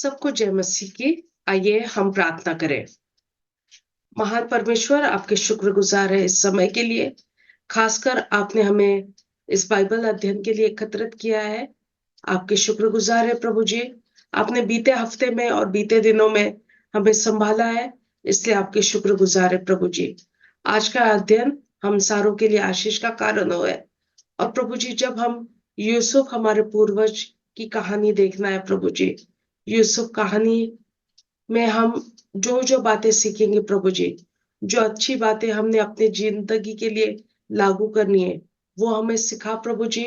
सबको जय मसीह की। आइए हम प्रार्थना करें। महान परमेश्वर, आपके शुक्रगुजार है इस समय के लिए। खासकर आपने हमें इस बाइबल अध्ययन के लिए एकत्रित किया है। आपके शुक्रगुजार है प्रभु जी। आपने बीते हफ्ते में और बीते दिनों में हमें संभाला है, इसलिए आपके शुक्रगुजार है प्रभु जी। आज का अध्ययन हम सारों के लिए आशीष का कारण हो है। और प्रभु जी, जब हम यूसुफ हमारे पूर्वज की कहानी देखना है प्रभु जी, यूसुफ कहानी में हम जो जो बातें सीखेंगे प्रभु जी, जो अच्छी बातें हमने अपने जिंदगी के लिए लागू करनी है, वो हमें सिखा प्रभु जी।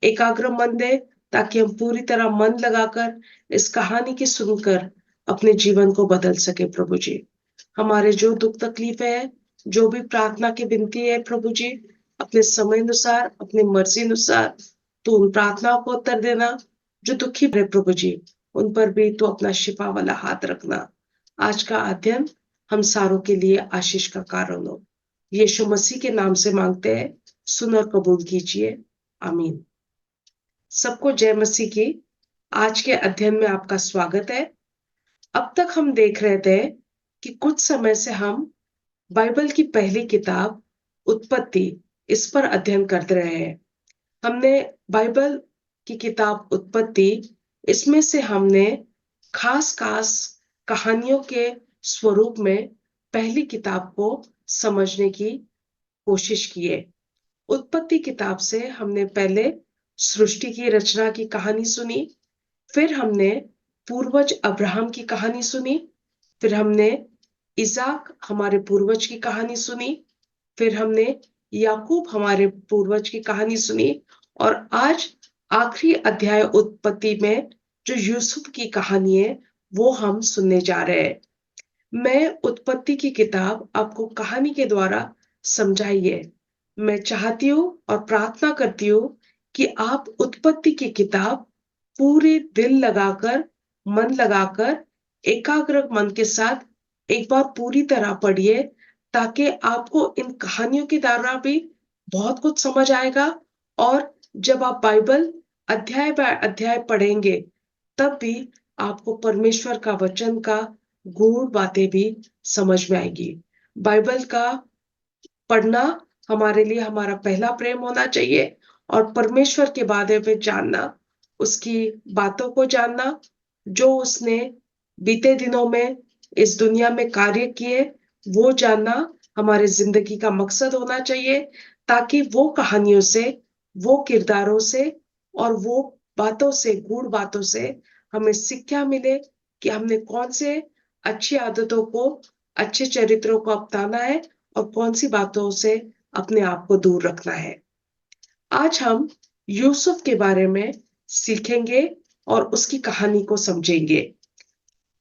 एकाग्र मन दे, ताकि हम पूरी तरह मन लगाकर इस कहानी की सुनकर अपने जीवन को बदल सके प्रभु जी। हमारे जो दुख तकलीफें है, जो भी प्रार्थना की विनती है प्रभु जी, अपने समय अनुसार, अपनी मर्जी अनुसार तो उन प्रार्थनाओं को उत्तर देना। जो दुखी है प्रभु जी, उन पर भी तो अपना शिफा वाला हाथ रखना। आज का अध्ययन हम सारों के लिए आशीष का कारण हो। यीशु मसीह के नाम से मांगते हैं, सुन और कबूल कीजिए। आमीन। सबको जय मसीह की। आज के अध्ययन में आपका स्वागत है। अब तक हम देख रहे थे कि कुछ समय से हम बाइबल की पहली किताब उत्पत्ति, इस पर अध्ययन करते रहे हैं। हमने बाइबल की किताब उत्पत्ति, इसमें से हमने खास खास कहानियों के स्वरूप में पहली किताब को समझने की कोशिश की है। उत्पत्ति किताब से हमने पहले सृष्टि की रचना की कहानी सुनी, फिर हमने पूर्वज अब्राहम की कहानी सुनी, फिर हमने इसाक हमारे पूर्वज की कहानी सुनी, फिर हमने याकूब हमारे पूर्वज की कहानी सुनी, और आज आखिरी अध्याय उत्पत्ति में जो यूसुफ की कहानी है वो हम सुनने जा रहे हैं। मैं उत्पत्ति की किताब आपको कहानी के द्वारा समझाई है। मैं चाहती हूँ और प्रार्थना करती हूँ कि आप उत्पत्ति की किताब पूरे दिल लगाकर, मन लगाकर, एकाग्र मन के साथ एक बार पूरी तरह पढ़िए, ताकि आपको इन कहानियों के द्वारा भी बहुत कुछ समझ आएगा। और जब आप बाइबल अध्याय बाय अध्याय पढ़ेंगे, तब भी आपको परमेश्वर का वचन का गूढ़ बातें भी समझ में आएगी। बाइबल का पढ़ना हमारे लिए हमारा पहला प्रेम होना चाहिए, और परमेश्वर के बारे में जानना, उसकी बातों को जानना, जो उसने बीते दिनों में इस दुनिया में कार्य किए, वो जानना हमारे जिंदगी का मकसद होना चाहिए, ताकि वो कहानियों से, वो किरदारों से और वो बातों से, गूढ़ बातों से हमें शिक्षा मिले कि हमने कौन से अच्छी आदतों को, अच्छे चरित्रों को अपनाना है और कौन सी बातों से अपने आप को दूर रखना है। आज हम यूसुफ के बारे में सीखेंगे और उसकी कहानी को समझेंगे।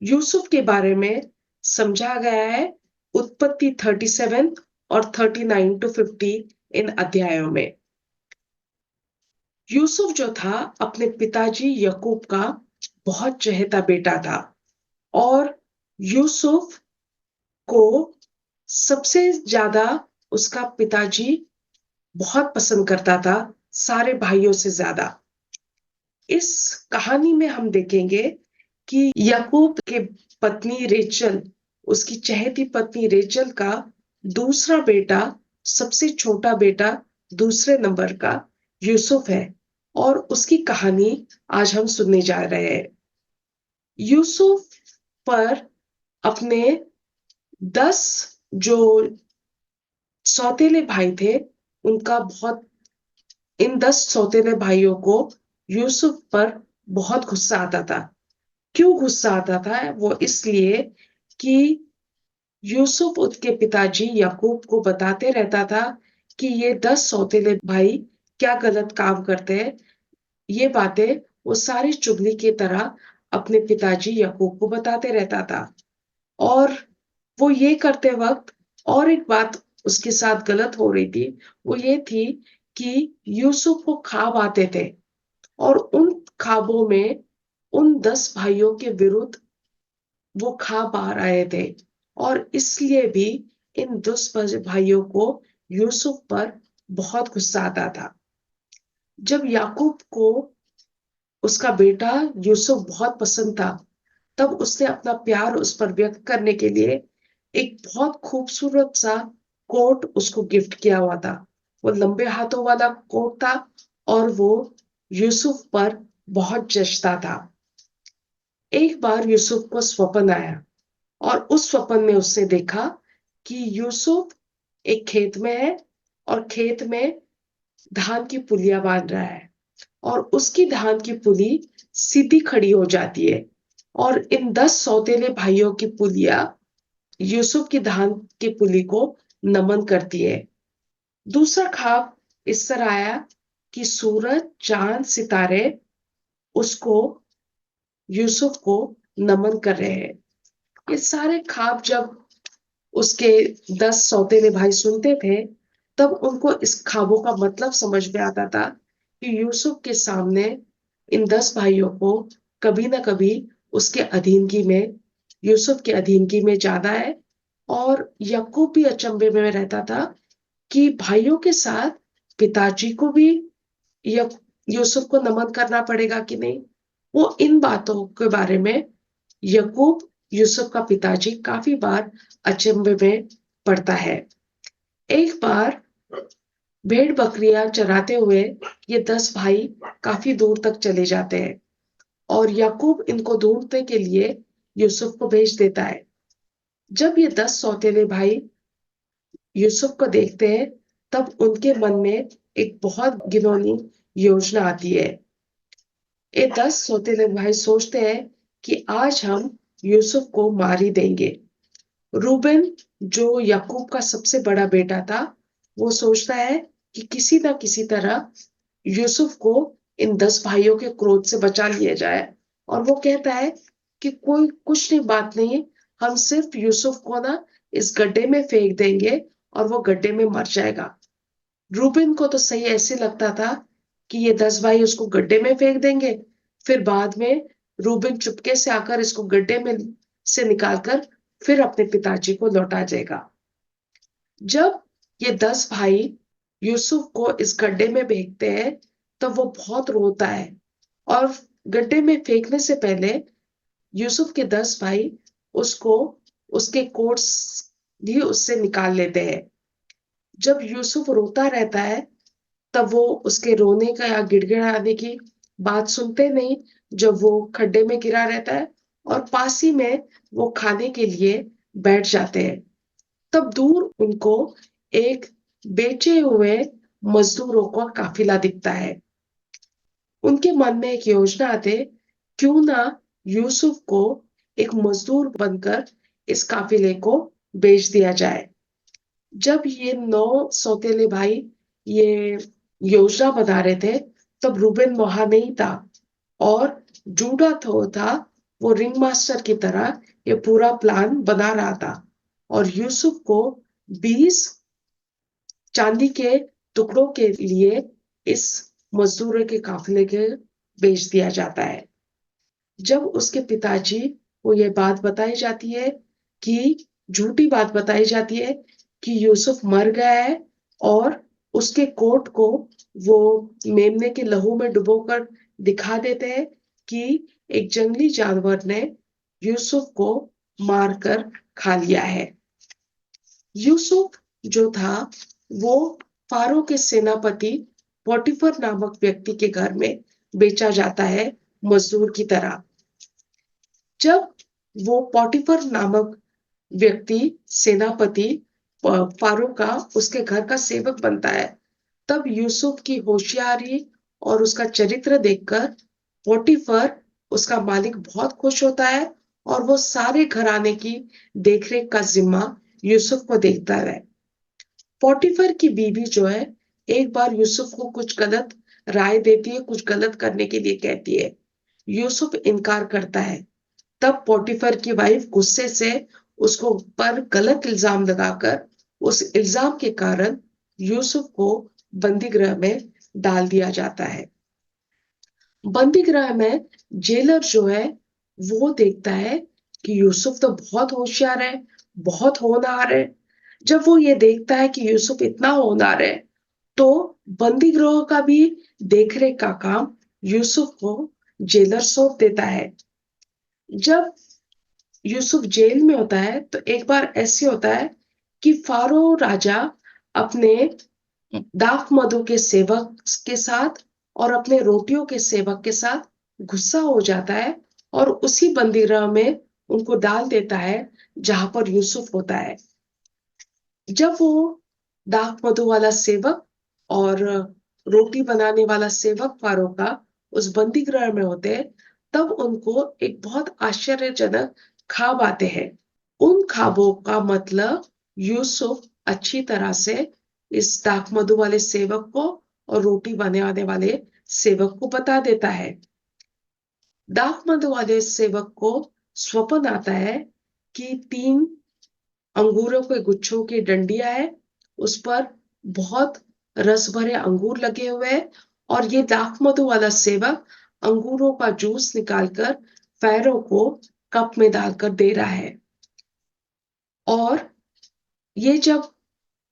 यूसुफ के बारे में समझा गया है उत्पत्ति 37 और 39 to 50 इन अध्यायों में। यूसुफ जो था, अपने पिताजी यकूब का बहुत चहेता बेटा था, और यूसुफ को सबसे ज्यादा उसका पिताजी बहुत पसंद करता था, सारे भाइयों से ज्यादा। इस कहानी में हम देखेंगे कि याकूब के पत्नी रेचल, उसकी चहेती पत्नी रेचल का दूसरा बेटा, सबसे छोटा बेटा, दूसरे नंबर का यूसुफ है, और उसकी कहानी आज हम सुनने जा रहे हैं। यूसुफ पर अपने 10 जो सौतेले भाई थे, उनका बहुत, इन 10 सौतेले भाइयों को यूसुफ पर बहुत गुस्सा आता था। क्यों गुस्सा आता था? वो इसलिए कि यूसुफ उसके पिताजी याकूब को बताते रहता था कि ये 10 सौतेले भाई क्या गलत काम करते हैं। ये बातें वो सारी चुगली की तरह अपने पिताजी याकूब को बताते रहता था। और वो ये करते वक्त और एक बात उसके साथ गलत हो रही थी, वो ये थी कि यूसुफ को ख्वाब आते थे, और उन ख्वाबों में उन 10 भाइयों के विरुद्ध वो ख्वाब आ रहे थे, और इसलिए भी इन 10 भाइयों को यूसुफ पर बहुत गुस्सा आता था। जब याकूब को उसका बेटा यूसुफ बहुत पसंद था, तब उसने अपना प्यार उस पर व्यक्त करने के लिए एक बहुत खूबसूरत सा कोट उसको गिफ्ट किया हुआ था। वो लंबे हाथों वाला कोट था और वो यूसुफ पर बहुत जचता था। एक बार यूसुफ को स्वप्न आया और उस स्वप्न में उसने देखा कि यूसुफ एक खेत में है और खेत में धान की पुलियां बांध रहा है और उसकी धान की पुली सीधी खड़ी हो जाती है और इन 10 सौतेले भाइयों की पुलियां यूसुफ की धान की पुली को नमन करती है। दूसरा ख्वाब इस तरह आया कि सूरज, चांद, सितारे उसको, यूसुफ को नमन कर रहे हैं। ये सारे ख्वाब जब उसके 10 सौतेले भाई सुनते थे, तब उनको इस ख्वाबों का मतलब समझ में आता था कि यूसुफ के सामने इन 10 भाइयों को कभी ना कभी उसके अधीनगी में, यूसुफ के अधीनगी में जाना है। और याकूब भी अचंभे में रहता था कि भाइयों के साथ पिताजी को भी या यूसुफ को नमन करना पड़ेगा कि नहीं। वो इन बातों के बारे में याकूब, यूसुफ का पिताजी, काफी बार अचंभे में पड़ता है। एक बार भेड़ बकरियां चराते हुए ये 10 भाई काफी दूर तक चले जाते हैं और याकूब इनको ढूंढने के लिए यूसुफ को भेज देता है। जब ये 10 सौतेले भाई यूसुफ को देखते हैं, तब उनके मन में एक बहुत घिनौनी योजना आती है। ये 10 सौतेले भाई सोचते हैं कि आज हम यूसुफ को मार ही देंगे। रूबेन, जो याकूब का सबसे बड़ा बेटा था, वो सोचता है कि किसी ना किसी तरह यूसुफ को इन 10 भाइयों के क्रोध से बचा लिया जाए। और वो कहता है कि कोई कुछ नहीं, बात नहीं, हम सिर्फ यूसुफ को ना इस गड्ढे में फेंक देंगे और वो गड्ढे में मर जाएगा। रूबिन को तो सही ऐसे लगता था कि ये 10 भाई उसको गड्ढे में फेंक देंगे, फिर बाद में रूबिन चुपके से आकर इसको गड्ढे में से निकालकर फिर अपने पिताजी को लौटा जाएगा। जब ये 10 भाई यूसुफ को इस गड्ढे में फेंकते हैं, तब वो बहुत रोता है और गड्ढे में फेंकने से पहले यूसुफ के 10 भाई उसको, उसके कोट्स भी उससे निकाल लेते हैं। जब यूसुफ रोता रहता है, तब वो उसके रोने का या गिड़गिड़ाने की बात सुनते नहीं, जब वो खड्डे में गिरा रहता है और पास ही में वो खाने के लिए बैठ जाते हैं। तब दूर उनको एक बेचे हुए मजदूरों का काफिला दिखता है। उनके मन में एक योजना आते, क्यों ना यूसुफ को एक मजदूर बनकर इस काफिले को बेच दिया जाए। जब ये 9 सौतेले भाई ये योजना बना रहे थे, तब रूबेन वहां नहीं था और जूडा थो था, वो रिंग मास्टर की तरह ये पूरा प्लान बना रहा था और यूसुफ को 20 चांदी के टुकड़ों के लिए इस मजदूरों के काफिले के बेच दिया जाता है। जब उसके पिताजी को ये बात बताई जाती है कि, झूठी बात बताई जाती है कि यूसुफ मर गया है और उसके कोट को वो मेमने के लहू में डुबोकर दिखा देते हैं कि एक जंगली जानवर ने यूसुफ को मारकर खा लिया है। यूसुफ जो था वो फारो के सेनापति पोटिफर नामक व्यक्ति के घर में बेचा जाता है मजदूर की तरह। जब वो पोटिफर नामक व्यक्ति, सेनापति फारो का, उसके घर का सेवक बनता है, तब यूसुफ की होशियारी और उसका चरित्र देखकर पोटिफर, उसका मालिक, बहुत खुश होता है और वो सारे घराने की देखरेख का जिम्मा यूसुफ को देता है। पोटिफर की बीवी जो है, एक बार यूसुफ को कुछ गलत राय देती है, कुछ गलत करने के लिए कहती है। यूसुफ इनकार करता है। तब पोटिफर की वाइफ गुस्से से उसको पर गलत इल्जाम लगाकर, उस इल्जाम के कारण यूसुफ को बंदी गृह में डाल दिया जाता है। बंदी गृह में जेलर जो है, वो देखता है कि यूसुफ तो बहुत होशियार है, बहुत होनहार है। जब वो ये देखता है कि यूसुफ इतना होनहार है, तो बंदी गृह का भी देखरेख का काम यूसुफ को जेलर सौंप देता है। जब यूसुफ जेल में होता है तो एक बार ऐसे होता है कि फारो राजा अपने दाख मधु के सेवक के साथ और अपने रोटियों के सेवक के साथ गुस्सा हो जाता है और उसी बंदीगृह में उनको डाल देता है जहां पर यूसुफ होता है। जब वो दाख मधु वाला सेवक और रोटी बनाने वाला सेवक फारो का उस बंदी गृह में होते हैं, तब उनको एक बहुत आश्चर्यजनक ख्वाब आते हैं। उन ख्वाबों का मतलब यूसुफ अच्छी तरह से इस दाख मधु वाले सेवक को और रोटी बनाने वाले सेवक को बता देता है। दाख मधु वाले सेवक को स्वप्न आता है कि 3 अंगूरों के गुच्छों की डंडियां है, उस पर बहुत रस भरे अंगूर लगे हुए हैं और ये दाख मधु वाला सेवक अंगूरों का जूस निकालकर फैरो को कप में डालकर दे रहा है। और ये जब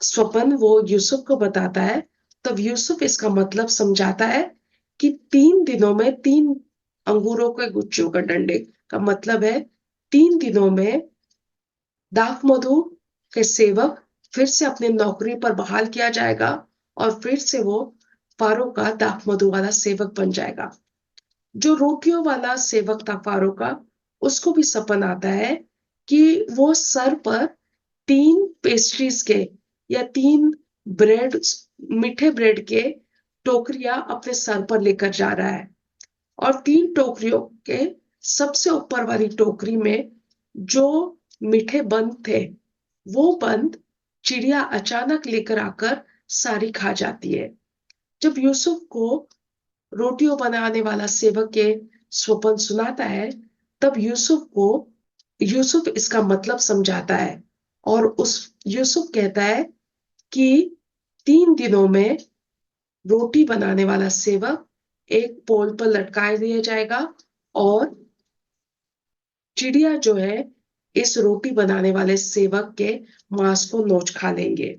स्वपन वो यूसुफ को बताता है, तब यूसुफ इसका मतलब समझाता है कि 3 दिनों में 3 अंगूरों के गुच्छों का डंडे का मतलब है 3 दिनों में दाख मधु के सेवक फिर से अपनी नौकरी पर बहाल किया जाएगा और फिर से वो फारो का दाख मधु वाला सेवक बन जाएगा। जो रोटियों वाला सेवक था फारो का, उसको भी सपना आता है कि वो सर पर 3 पेस्ट्रीज के या 3 ब्रेड, मीठे ब्रेड के टोकरियां अपने सर पर लेकर जा रहा है और 3 टोकरियों के सबसे ऊपर वाली टोकरी में जो मीठे बंद थे, वो बंद चिड़िया अचानक लेकर आकर सारी खा जाती है। जब यूसुफ को रोटियों बनाने वाला सेवक के स्वप्न सुनाता है, तब यूसुफ इसका मतलब समझाता है और उस यूसुफ कहता है कि 3 दिनों में रोटी बनाने वाला सेवक एक पोल पर लटकाए दिया जाएगा और चिड़िया जो है इस रोटी बनाने वाले सेवक के मांस को नोच खा लेंगे।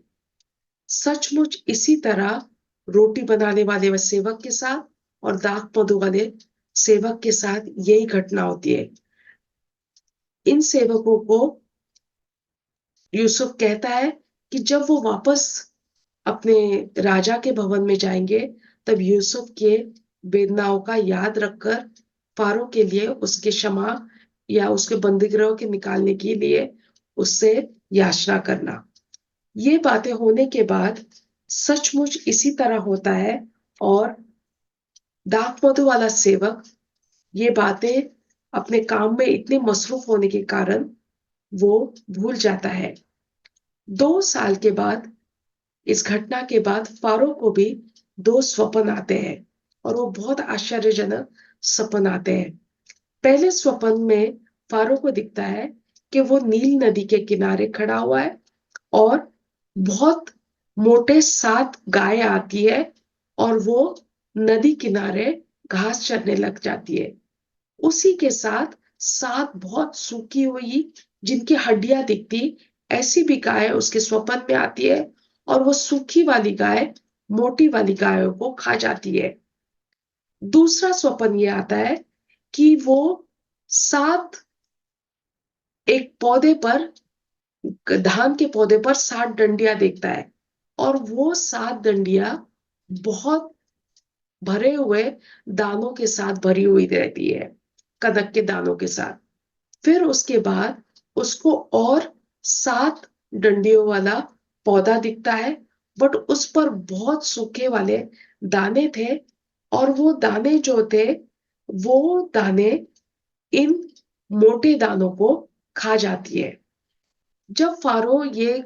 सचमुच इसी तरह रोटी बनाने वाले व सेवक के साथ और दाख मधु वाले सेवक के साथ यही घटना होती है। इन सेवकों को यूसुफ कहता है कि जब वो वापस अपने राजा के भवन में जाएंगे, तब यूसुफ के वेदनाओं का याद रखकर फारो के लिए उसके क्षमा या उसके बंदीगृह के निकालने के लिए उससे याचना करना। ये बातें होने के बाद सचमुच इसी तरह होता है और दाख मधु वाला सेवक ये बातें अपने काम में इतने मसरूफ होने के कारण वो भूल जाता है। 2 साल के बाद इस घटना के बाद फारो को भी 2 स्वप्न आते हैं और वो बहुत आश्चर्यजनक सपन आते हैं। पहले स्वप्न में फारो को दिखता है कि वो नील नदी के किनारे खड़ा हुआ है और बहुत मोटे 7 गाय आती है और वो नदी किनारे घास चरने लग जाती है। उसी के साथ 7 बहुत सूखी हुई जिनकी हड्डियां दिखती ऐसी भी गाय उसके स्वप्न में आती है और वो सूखी वाली गाय मोटी वाली गायों को खा जाती है। दूसरा स्वप्न ये आता है कि वो 7 एक पौधे पर धान के पौधे पर 7 डंडियां देखता है और वो 7 डंडियां बहुत भरे हुए दानों के साथ भरी हुई रहती है, कनक के दानों के साथ। फिर उसके बाद उसको और 7 डंडियों वाला पौधा दिखता है, बट उस पर बहुत सूखे वाले दाने थे और वो दाने जो थे, वो दाने इन मोटे दानों को खा जाती है। जब फारो ये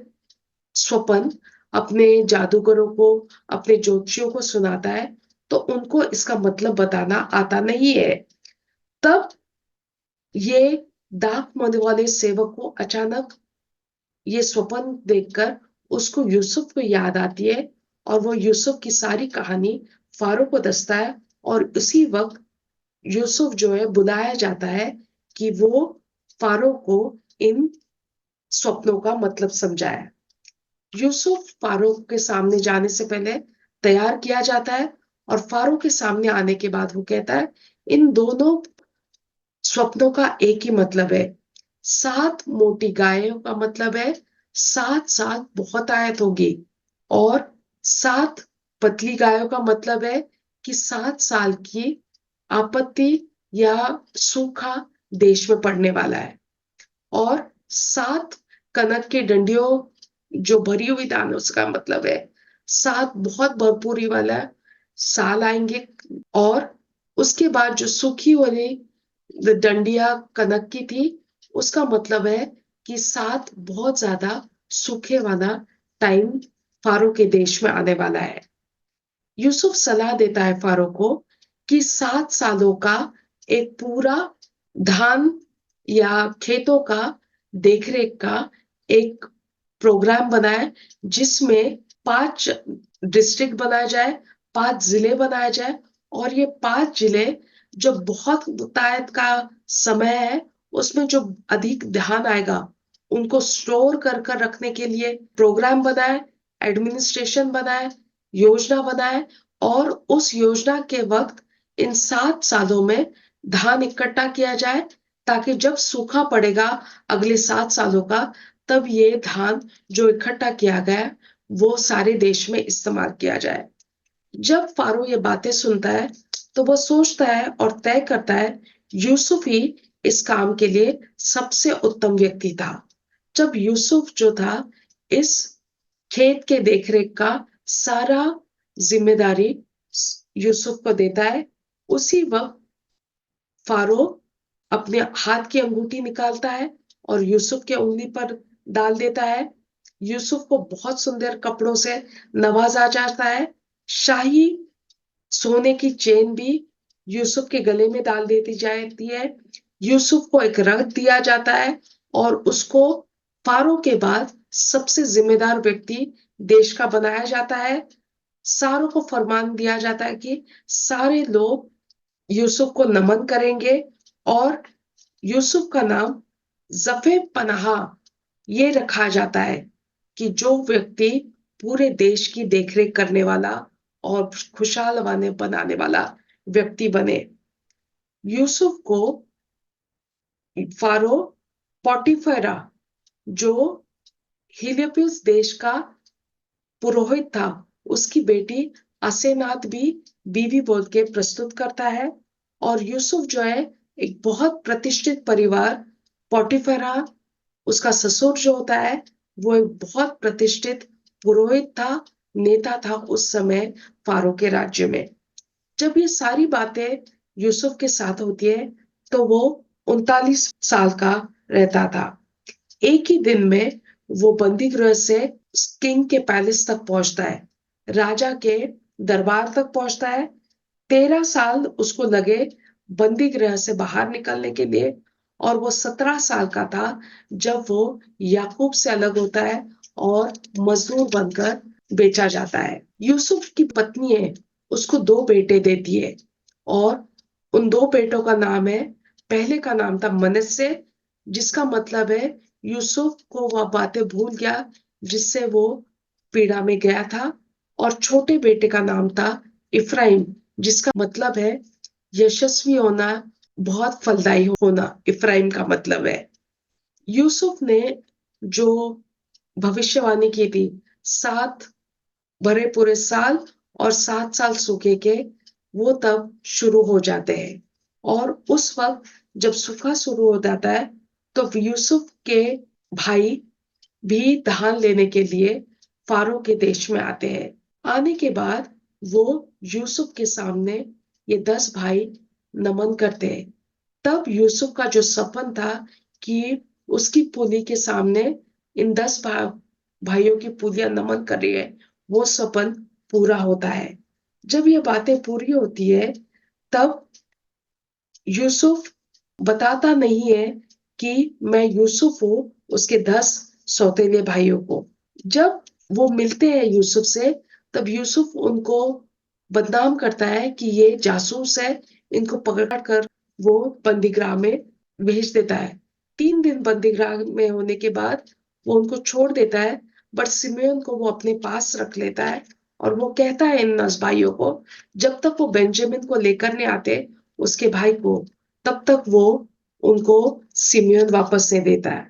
स्वपन अपने जादूगरों को, अपने ज्योतिषियों को सुनाता है, तो उनको इसका मतलब बताना आता नहीं है। तब ये दाख मधु वाले सेवक को अचानक ये स्वप्न देखकर उसको यूसुफ को याद आती है और वो यूसुफ की सारी कहानी फारो को दसता है और उसी वक्त यूसुफ जो है बुलाया जाता है कि वो फारो को इन स्वप्नों का मतलब समझाए। यूसुफ फारो के सामने जाने से पहले तैयार किया जाता है और फारो के सामने आने के बाद वो कहता है इन दोनों स्वप्नों का एक ही मतलब है। 7 मोटी गायों का मतलब है 7 साल बहुत आयत होगी, और 7 पतली गायों का मतलब है कि 7 साल की आपत्ति या सूखा देश में पड़ने वाला है। और 7 कनक की डंडियों जो भरी हुई दानों उसका मतलब है 7 बहुत भरपूरी वाला साल आएंगे। और उसके बाद जो सूखी वाली डंडिया कनक की थी, उसका मतलब है कि 7 बहुत ज्यादा सूखे वाला टाइम फारो के देश में आने वाला है। यूसुफ सलाह देता है फारो को कि 7 सालों का एक पूरा धान या खेतों का देखरेख का एक प्रोग्राम बनाए, जिसमें 5 डिस्ट्रिक्ट बनाया जाए, 5 जिले बनाए जाए, और ये 5 जिले जो बहुत बहुतायत का समय है उसमें जो अधिक ध्यान आएगा उनको स्टोर कर रखने के लिए प्रोग्राम बनाए, एडमिनिस्ट्रेशन बनाए, योजना बनाए। और उस योजना के वक्त इन 7 सालों में धान इकट्ठा किया जाए, ताकि जब सूखा पड़ेगा अगले 7 सालों का, तब ये धान जो इकट्ठा किया गया वो सारे देश में इस्तेमाल किया जाए। जब फारो ये बातें सुनता है तो वो सोचता है और तय करता है यूसुफ ही इस काम के लिए सबसे उत्तम व्यक्ति था। जब यूसुफ जो था इस खेत के देखरेख का सारा जिम्मेदारी यूसुफ को देता है, उसी वक्त फारो अपने हाथ की अंगूठी निकालता है और यूसुफ के उंगली पर डाल देता है। यूसुफ को बहुत सुंदर कपड़ों से नवाजा जाता है। शाही सोने की चेन भी यूसुफ के गले में डाल देती जाती है। यूसुफ को एक रथ दिया जाता है और उसको फारो के बाद सबसे जिम्मेदार व्यक्ति देश का बनाया जाता है। सारों को फरमान दिया जाता है कि सारे लोग यूसुफ को नमन करेंगे, और यूसुफ का नाम जफे पनाह ये रखा जाता है कि जो व्यक्ति पूरे देश की देखरेख करने वाला और खुशहाल बनाने वाला व्यक्ति बने। यूसुफ को फारो पोटिफेरा जो हिलियपिस देश का पुरोहित था, उसकी बेटी असेनात भी बीवी बोल के प्रस्तुत करता है। और यूसुफ जो है एक बहुत प्रतिष्ठित परिवार, पोटिफेरा उसका ससुर जो होता है वो एक बहुत प्रतिष्ठित पुरोहित था, नेता था उस समय फारो के राज्य में। जब ये सारी बातें यूसुफ के साथ होती है तो वो 39 साल का रहता था। एक ही दिन में वो बंदी गृह से किंग के पैलेस तक पहुंचता है, राजा के दरबार तक पहुंचता है। 13 साल उसको लगे बंदी गृह से बाहर निकलने के लिए, और वो 17 साल का था जब वो याकूब से अलग होता है और मजदूर बनकर बेचा जाता है। यूसुफ की पत्नी है, उसको 2 बेटे देती है, और उन 2 बेटों का नाम है, पहले का नाम था मनस्से, जिसका मतलब है यूसुफ को वह बातें भूल गया जिससे वो पीड़ा में गया था। और छोटे बेटे का नाम था इफ्राइम, जिसका मतलब है यशस्वी होना, बहुत फलदायी होना, इफ्राइम का मतलब है। यूसुफ ने जो भविष्यवाणी की थी, 7 भरे पूरे साल और 7 साल सूखे के, वो तब शुरू हो जाते हैं। और उस वक्त जब सूखा शुरू हो जाता है तो यूसुफ के भाई भी धान लेने के लिए फारो के देश में आते हैं। आने के बाद वो यूसुफ के सामने ये 10 भाई नमन करते हैं। तब यूसुफ का जो सपन था कि उसकी पुली के सामने इन 10 भाइयों की पुलियां नमन कर रही है, वो सपन पूरा होता है। जब ये बातें पूरी होती है तब यूसुफ बताता नहीं है कि मैं यूसुफ हूं उसके 10 सौतेले भाइयों को। जब वो मिलते हैं यूसुफ से, तब यूसुफ उनको बदनाम करता है कि ये जासूस है, इनको पकड़ कर वो बंदीगृह में भेज देता है। 3 दिन बंदीगृह में होने के बाद वो उनको छोड़ देता है, बट सिमेयोन को वो अपने पास रख लेता है। और वो कहता है इन 10 भाइयों को, जब तक वो बेंजामिन को लेकर नहीं आते उसके भाई को, तब तक वो उनको सिमियन वापस नहीं देता है।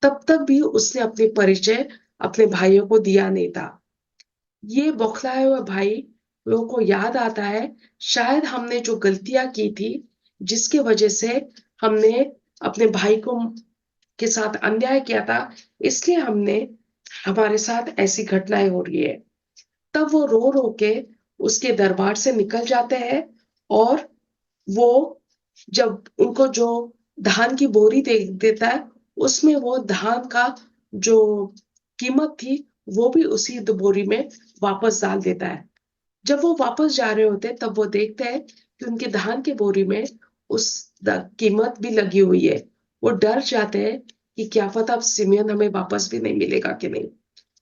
तब तक भी उसने अपने परिचय अपने भाइयों को दिया नहीं था। ये बौखलाए हुए भाई लोगों को याद आता है, शायद हमने जो गलतियां की थी, जिसकी वजह से हमने अपने भाई को के साथ अन्याय किया था, इसलिए हमने हमारे साथ ऐसी घटनाएं हो रही है। तब वो रो रो के उसके दरबार से निकल जाते हैं, और वो जब उनको जो धान की बोरी दे देता है, उसमें वो धान का जो कीमत थी, वो भी उसी बोरी में वापस डाल देता है। जब वो वापस जा रहे होते हैं, तब वो देखते हैं कि उनके धान की बोरी में उस कीमत भी लगी हुई है। वो डर जाते हैं कि क्या पता अब सिमियन हमें वापस भी नहीं मिलेगा कि नहीं।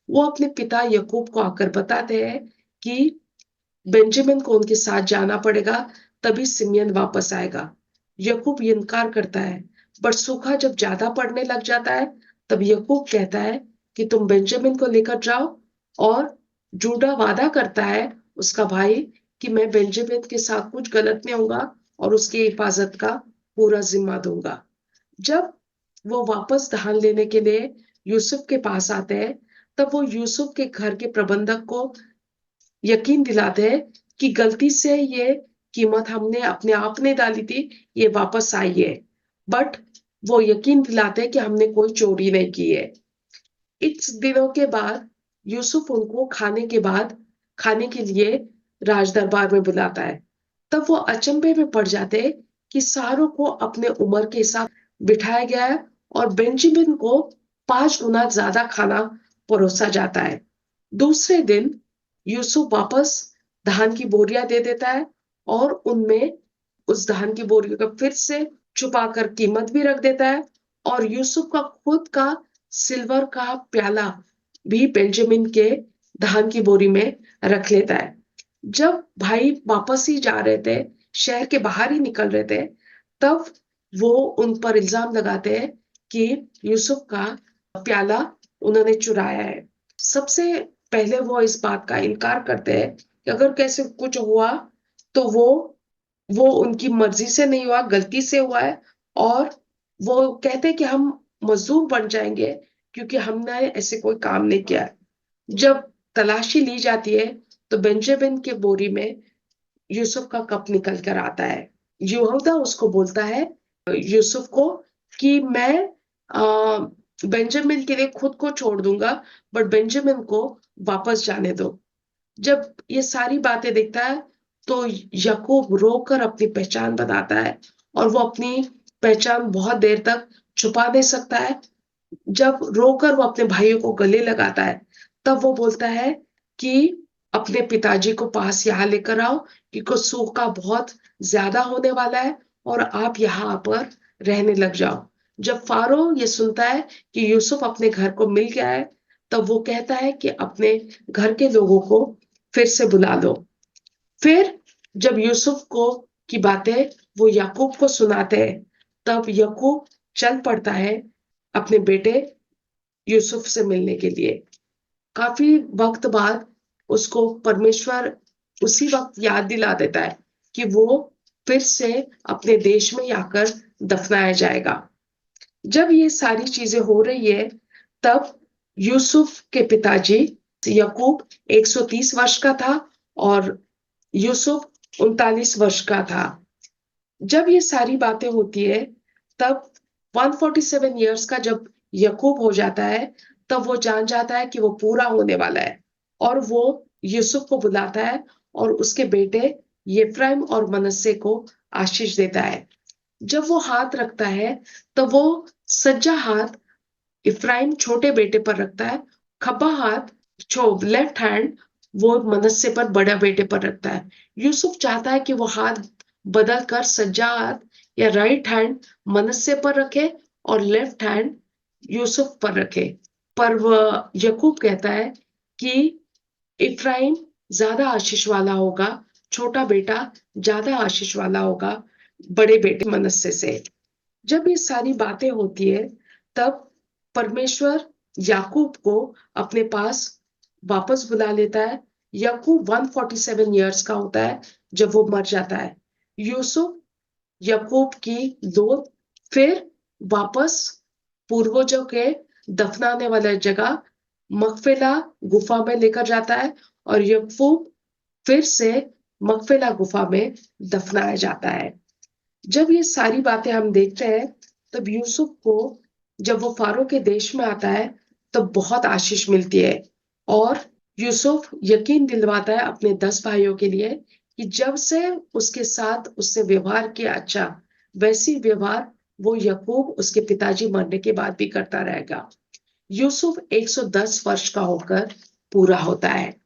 वो अपने पिता यकूब को आकर बताते हैं कि बेंजामिन को उनके साथ जाना पड़ेगा, तभी सिमियन वापस आएगा। यकूब इनकार करता है, पर सूखा जब ज्यादा पड़ने लग जाता है, तब यकूब कहता है कि तुम बेंजामिन को लेकर जाओ। और जूडा वादा करता है, उसका भाई, कि मैं बेंजामिन के साथ कुछ गलत नहीं होगा और उसकी हिफाजत का पूरा जिम्मा दूंगा। जब वो वापस धान लेने के लिए यूसुफ के पास आते हैं, तब वो यूसुफ के घर के प्रबंधक को यकीन दिलाते हैं कि गलती से ये कीमत हमने अपने आप ने डाली थी, ये वापस आई है। बट वो यकीन दिलाते हैं कि हमने कोई चोरी नहीं की है। इस दिनों के बाद यूसुफ उनको खाने के लिए राज दरबार में बुलाता है। तब वो अचंभे में पड़ जाते हैं कि सारों को अपने उम्र के हिसाब बिठाया गया है, और बेंजामिन को 5 गुना ज्यादा खाना परोसा जाता है। दूसरे दिन यूसुफ वापस धान की बोरियां दे देता है, और उनमें उस धान की बोरियों को फिर से छुपा कर कीमत भी रख देता है। और यूसुफ का खुद का सिल्वर का प्याला भी बेंजामिन के धान की बोरी में रख लेता है। जब भाई वापस ही जा रहे थे, शहर के बाहर ही निकल रहे थे, तब वो उन पर इल्जाम लगाते हैं कि यूसुफ का प्याला उन्होंने चुराया है। सबसे पहले वो इस बात का इनकार करते हैं कि अगर कैसे कुछ हुआ, तो वो उनकी मर्जी से नहीं हुआ, गलती से हुआ है। और वो कहते हैं कि हम मजदूर बन जाएंगे, क्योंकि हमने ऐसे कोई काम नहीं किया है। जब तलाशी ली जाती है, तो बेंजामिन के बोरी में यूसुफ का कप निकल कर आता है। यहूदा उसको बोलता है, यूसुफ को, कि मैं बेंजामिन के लिए खुद को छोड़ दूंगा, बट बेंजामिन को वापस जाने दो। जब ये सारी बातें देखता है, तो याकूब रोकर अपनी पहचान बताता है, और वो अपनी पहचान बहुत देर तक छुपा नहीं सकता है। जब रोकर वो अपने भाइयों को गले लगाता है, तब वो बोलता है कि अपने पिताजी को पास यहाँ लेकर आओ, क्योंकि सूखा बहुत ज्यादा होने वाला है, और आप यहाँ पर रहने लग जाओ। जब फारो ये सुनता है कि यूसुफ अपने घर को मिल गया है, तब वो कहता है कि अपने घर के लोगों को फिर से बुला लो। फिर जब यूसुफ को की बातें वो याकूब को सुनाते हैं, तब याकूब चल पड़ता है अपने बेटे यूसुफ से मिलने के लिए। काफी वक्त बाद उसको परमेश्वर उसी वक्त याद दिला देता है कि वो फिर से अपने देश में आकर दफनाया जाएगा। जब ये सारी चीजें हो रही है, तब यूसुफ के पिताजी याकूब 130 वर्ष का था, और यूसुफ 39 वर्ष का था। जब ये सारी बातें होती है, तब 147 इयर्स का जब यकूब हो जाता है, तब वो जान जाता है कि वो पूरा होने वाला है, और वो यूसुफ को बुलाता है, और उसके बेटे यिप्राइम और मनस्से को आशीष देता है। जब वो हाथ रखता है, तो वो सज्जा हाथ इफ्राइम छोटे बेटे पर रखता है, खब्बा हाथ लेफ्ट हैंड वो मनस्से पर बड़ा बेटे पर रखता है। यूसुफ चाहता है कि वो हाथ बदल कर सज्जा हाथ या राइट हैंड मनस्से पर रखे, और लेफ्ट हैंड यूसुफ पर रखे। पर वह यकूब कहता है कि इफ्राइम ज्यादा आशीष वाला होगा, छोटा बेटा ज्यादा आशीष वाला होगा बड़े बेटे मनस्से से। जब ये सारी बातें होती है, तब परमेश्वर याकूब को अपने पास वापस बुला लेता है। याकूब 147 इयर्स का होता है जब वो मर जाता है। यूसुफ याकूब की दो फिर वापस पूर्वजों के दफनाने वाला जगह मकपेला गुफा में लेकर जाता है और याकूब फिर से मकपेला गुफा में दफनाया जाता है। जब ये सारी बातें हम देखते हैं तब यूसुफ को जब वो फारो के देश में आता है तब बहुत आशीष मिलती है और यूसुफ यकीन दिलवाता है अपने 10 भाइयों के लिए कि जब से उसके साथ उससे व्यवहार किया अच्छा, वैसी व्यवहार वो याकूब उसके पिताजी मरने के बाद भी करता रहेगा। यूसुफ 110 वर्ष का होकर पूरा होता है।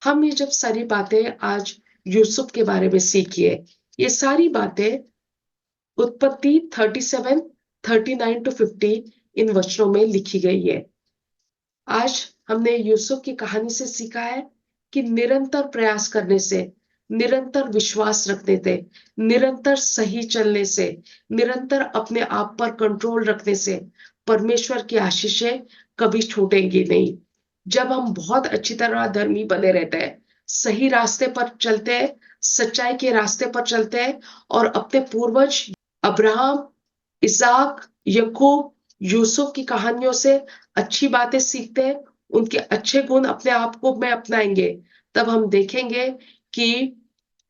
हम ये जब सारी बातें आज यूसुफ के बारे में सीखिए, ये सारी बातें उत्पत्ति 37, 39 टू 50 इन वचनों में लिखी गई है। आज हमने यूसुफ की कहानी से सीखा है कि निरंतर प्रयास करने से, निरंतर विश्वास रखने से, निरंतर सही चलने से, निरंतर अपने आप पर कंट्रोल रखने से परमेश्वर की आशीषें कभी छूटेंगी नहीं। जब हम बहुत अच्छी तरह धर्मी बने रहते हैं, सही रास्ते पर चलते हैं, सच्चाई के रास्ते पर चलते हैं और अपने पूर्वज अब्राहम, इसहाक, याकूब, यूसुफ की कहानियों से अच्छी बातें सीखते हैं, उनके अच्छे गुण अपने आप को में अपनाएंगे, तब हम देखेंगे कि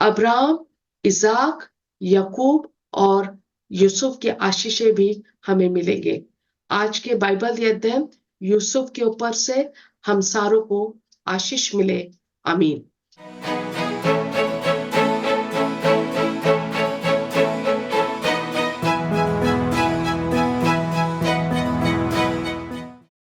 अब्राहम, इसहाक, याकूब और यूसुफ की आशीषें भी हमें मिलेंगे। आज के बाइबल ये अध्ययन यूसुफ के ऊपर से हम सारों को आशीष मिले। आमीन।